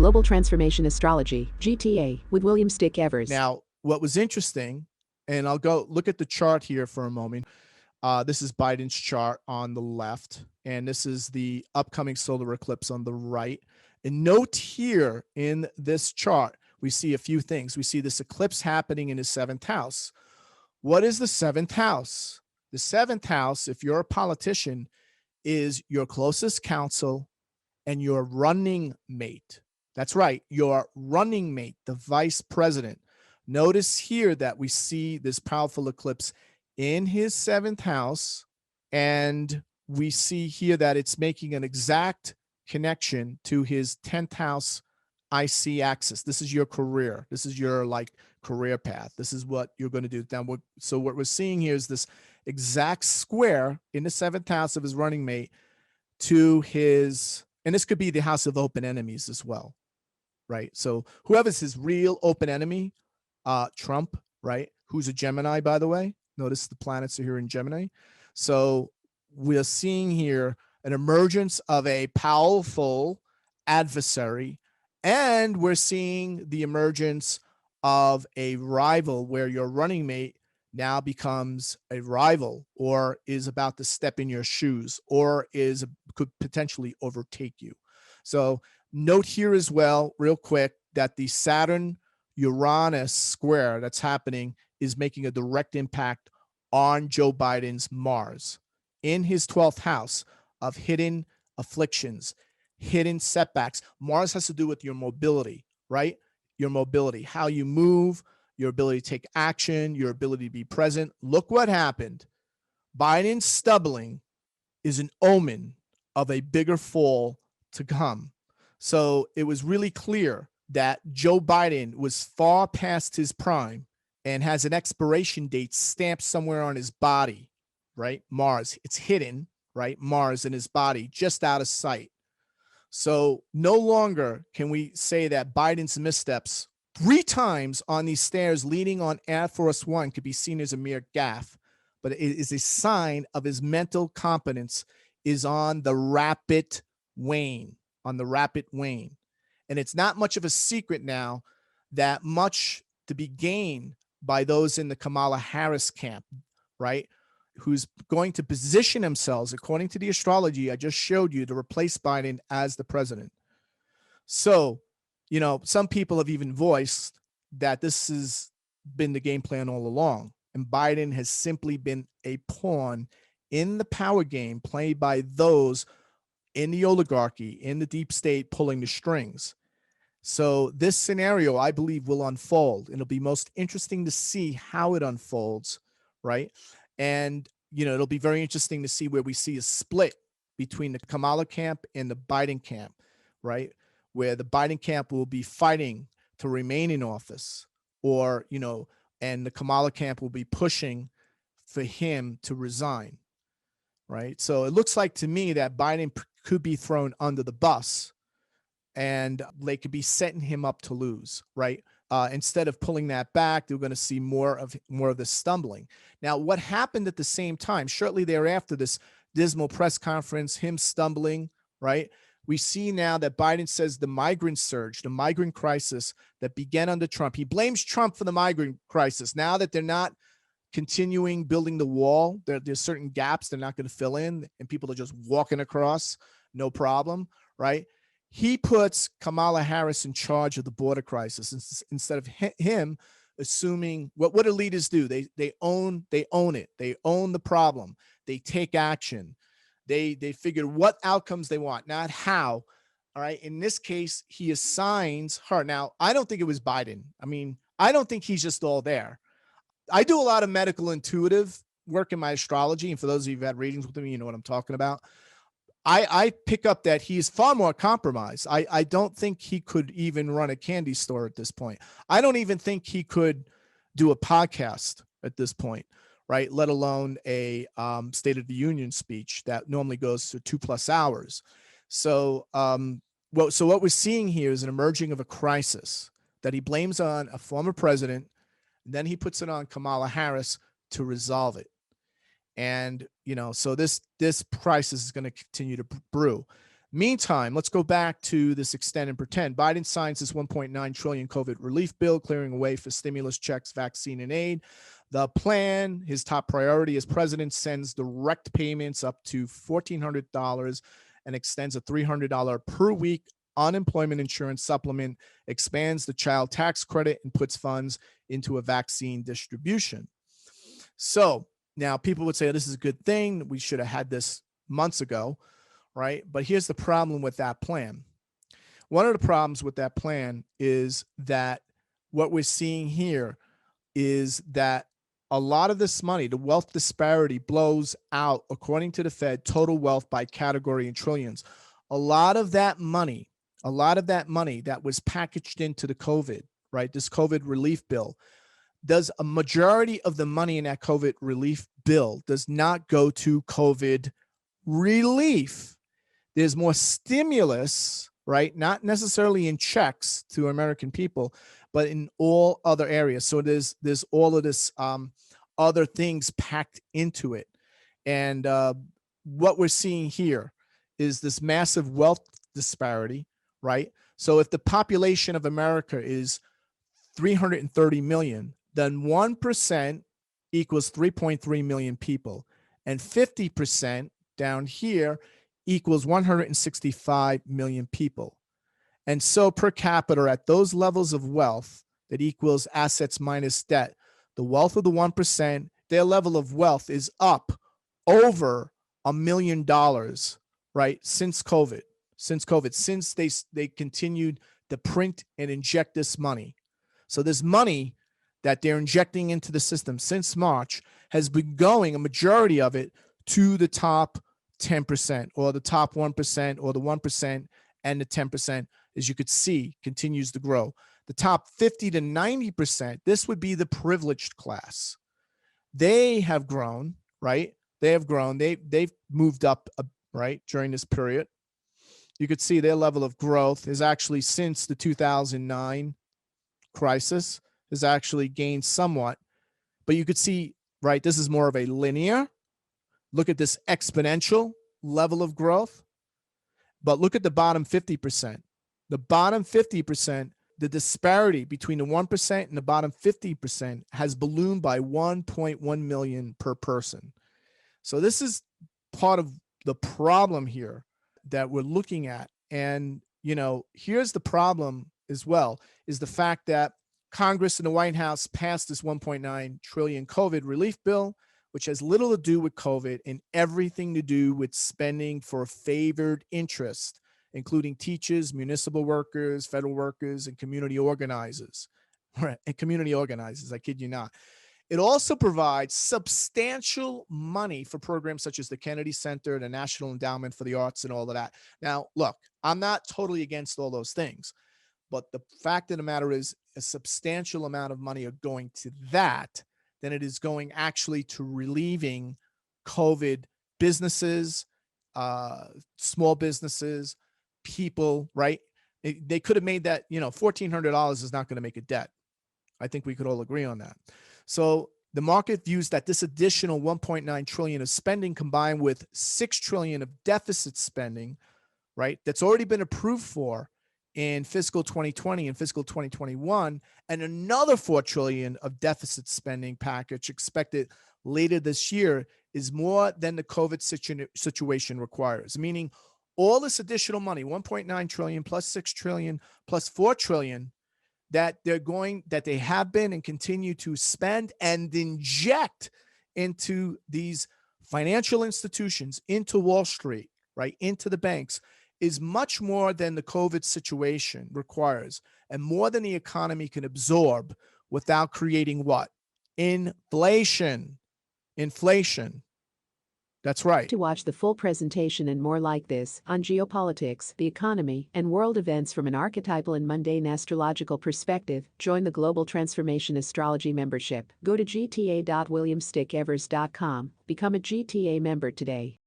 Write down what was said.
Global Transformation Astrology, GTA, with William Stickevers. Now, what was interesting, and I'll go look at the chart here for a moment. This is Biden's chart on the left, and this is the upcoming solar eclipse on the right. And note here in this chart, we see a few things. We see this eclipse happening in his seventh house. What is the seventh house? The seventh house, if you're a politician, is your closest counsel and your running mate. That's right, your running mate, the vice president. Notice here that we see this powerful eclipse in his seventh house, and we see here that it's making an exact connection to his 10th house IC axis. This is your career. This is your career path. This is what you're going to do. Now, so what we're seeing here is this exact square in the seventh house of his running mate to his, and this could be the house of open enemies as well, right? So whoever's his real open enemy, Trump, right? Who's a Gemini, by the way. Notice the planets are here in Gemini. So we're seeing here an emergence of a powerful adversary, and we're seeing the emergence of a rival where your running mate now becomes a rival or is about to step in your shoes or could potentially overtake you. So note here as well, real quick, that the Saturn-Uranus square that's happening is making a direct impact on Joe Biden's Mars in his 12th house of hidden afflictions, hidden setbacks. Mars has to do with your mobility, right? Your mobility, how you move, your ability to take action, your ability to be present. Look what happened. Biden's stumbling is an omen of a bigger fall to come. So it was really clear that Joe Biden was far past his prime and has an expiration date stamped somewhere on his body, right? Mars, it's hidden, right? Mars in his body, just out of sight. So no longer can we say that Biden's missteps 3 times on these stairs leading on Air Force One could be seen as a mere gaffe, but it is a sign of his mental competence is on the rapid wane, And it's not much of a secret now that much to be gained by those in the Kamala Harris camp, right? Who's going to position themselves, according to the astrology I just showed you, to replace Biden as the president. So, some people have even voiced that this has been the game plan all along, and Biden has simply been a pawn in the power game played by those in the oligarchy, in the deep state, pulling the strings. So this scenario, I believe, will unfold. It'll be most interesting to see how it unfolds, right? And, it'll be very interesting to see where we see a split between the Kamala camp and the Biden camp, right? Where the Biden camp will be fighting to remain in office, or, and the Kamala camp will be pushing for him to resign, right? So it looks like to me that Biden could be thrown under the bus, and they could be setting him up to lose, right? Instead of pulling that back, they're going to see more of the stumbling. Now, what happened at the same time, shortly thereafter, this dismal press conference, him stumbling, right? We see now that Biden says the migrant surge, the migrant crisis that began under Trump. He blames Trump for the migrant crisis. Now that they're not continuing building the wall, there's certain gaps they're not going to fill in, and people are just walking across, no problem, right? He puts Kamala Harris in charge of the border crisis instead of him assuming what do leaders do? They own it. They own the problem. They take action. They figure what outcomes they want, not how. All right. In this case, he assigns her. Now, I don't think it was Biden. I mean, I don't think he's just all there. I do a lot of medical intuitive work in my astrology, and for those of you who've had readings with me, you know what I'm talking about. I pick up that he's far more compromised. I don't think he could even run a candy store at this point. I don't even think he could do a podcast at this point, right? Let alone a State of the Union speech that normally goes to 2+ hours. So, what we're seeing here is an emerging of a crisis that he blames on a former president, and then he puts it on Kamala Harris to resolve it. And, so this crisis is going to continue to brew. Meantime, let's go back to this extend and pretend. Biden signs this 1.9 trillion COVID relief bill, clearing a way for stimulus checks, vaccine, and aid. The plan, his top priority as president, sends direct payments up to $1,400 and extends a $300 per week unemployment insurance supplement, expands the child tax credit, and puts funds into a vaccine distribution. So now people would say, oh, this is a good thing. We should have had this months ago, right? But here's the problem with that plan. One of the problems with that plan is that what we're seeing here is that a lot of this money, the wealth disparity, blows out, according to the Fed, total wealth by category in trillions. A lot of that money that was packaged into the COVID, right? This COVID relief bill, does a majority of the money in that COVID relief bill does not go to COVID relief. There's more stimulus, right? Not necessarily in checks to American people, but in all other areas. So there's all of this other things packed into it. And what we're seeing here is this massive wealth disparity, right? So if the population of America is 330 million, then 1% equals 3.3 million people. And 50% down here equals 165 million people. And so per capita at those levels of wealth that equals assets minus debt, the wealth of the 1%, their level of wealth is up over $1 million, right? Since they continued to print and inject this money. So this money that they're injecting into the system since March has been going, a majority of it, to the top 10% or the top 1% or the 1% and the 10%, as you could see, continues to grow. The top 50 to 90%, this would be the privileged class. They have grown, right? They've moved up, right, during this period. You could see their level of growth is actually, since the 2009 crisis, has actually gained somewhat. But you could see, right, this is more of a linear. Look at this exponential level of growth. But look at the bottom 50%. The bottom 50%, the disparity between the 1% and the bottom 50% has ballooned by 1.1 million per person. So this is part of the problem here that we're looking at. And, you know, here's the problem as well, is the fact that Congress and the White House passed this 1.9 trillion COVID relief bill, which has little to do with COVID and everything to do with spending for favored interest, including teachers, municipal workers, federal workers, and community organizers. Right, and community organizers, I kid you not. It also provides substantial money for programs such as the Kennedy Center, the National Endowment for the Arts, and all of that. Now, look, I'm not totally against all those things, but the fact of the matter is a substantial amount of money are going to that than it is going actually to relieving COVID businesses, small businesses, people, right? They could have made that, you know, $1,400 is not going to make a debt. I think we could all agree on that. So the market views that this additional 1.9 trillion of spending, combined with 6 trillion of deficit spending, right, that's already been approved for in fiscal 2020 and fiscal 2021, and another 4 trillion of deficit spending package expected later this year, is more than the COVID situation requires. Meaning all this additional money, 1.9 trillion plus 6 trillion plus 4 trillion, that they have been and continue to spend and inject into these financial institutions, into Wall Street, right, into the banks, is much more than the COVID situation requires, and more than the economy can absorb without creating what? Inflation. That's right. To watch the full presentation and more like this on geopolitics, the economy, and world events from an archetypal and mundane astrological perspective, join the Global Transformation Astrology membership. Go to gta.williamstickevers.com. Become a GTA member today.